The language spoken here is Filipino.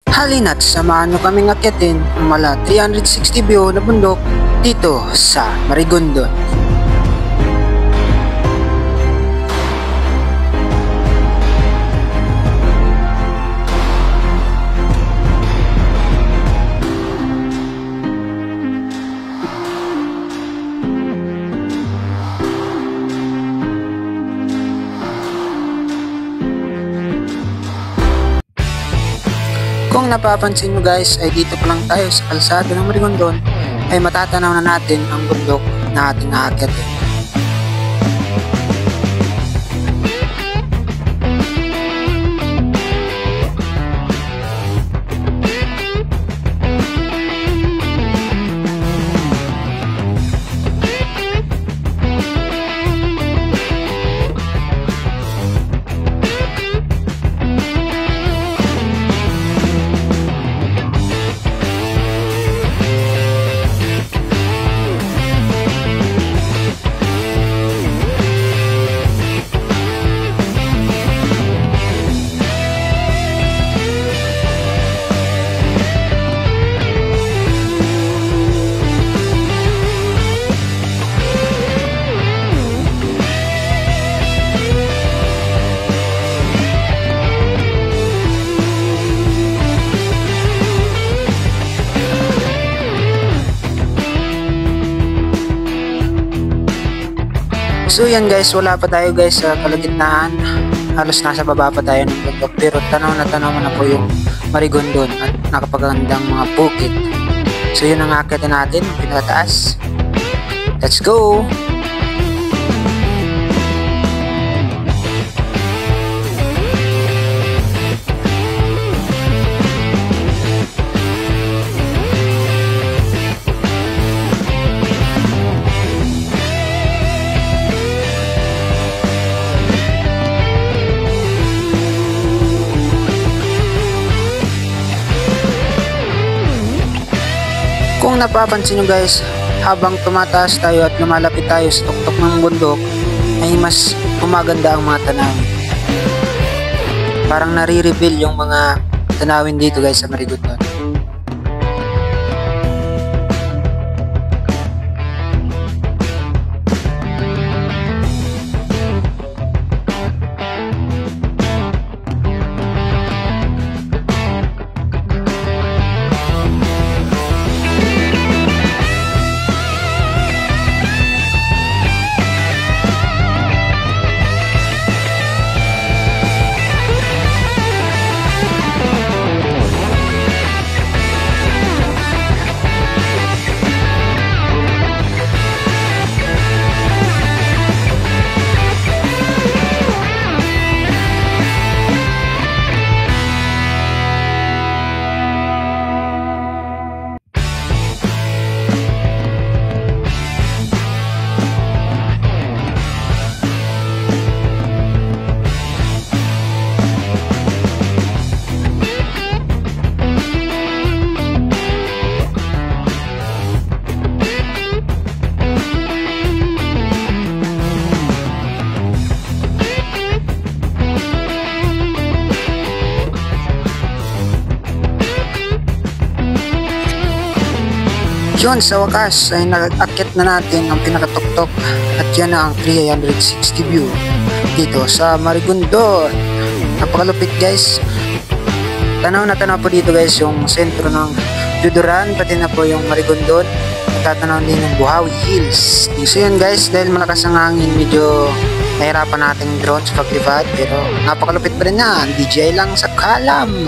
Halina't samahan nyo kaming akyatin ang mala 360 view na bundok dito sa Marigondon. Kung napapansin nyo guys, ay dito pa lang tayo sa kalsada ng Marigondon ay matatanaw na natin ang bundok na ating aakyatin. So yan guys, wala pa tayo guys sa kalagitnaan. Halos nasa baba pa tayo ng bundok, pero tanaw mo na po yung Marigondon at nakapagandang mga bukid. So yun ang aakitin natin, pinakataas. Let's go! Kung napapansin nyo guys, habang tumataas tayo at lumalapit tayo sa tuktok ng bundok, ay mas gumaganda ang mga tanawin. Parang nare-reveal yung mga tanawin dito guys sa Marigondon. Yun, sa wakas ay nag-akit na natin ang pinakatuktok at yan ang 360 view dito sa Marigondon. Napakalupit guys. Tanaw na tanaw po dito guys yung sentro ng Juduran, pati na po yung Marigondon at tatanaw din yung Buhawi Hills. So yun guys, dahil malakas ang hangin, medyo nahirapan natin drone sa paglipad, pero napakalupit pa rin na. DJI lang sa kalam.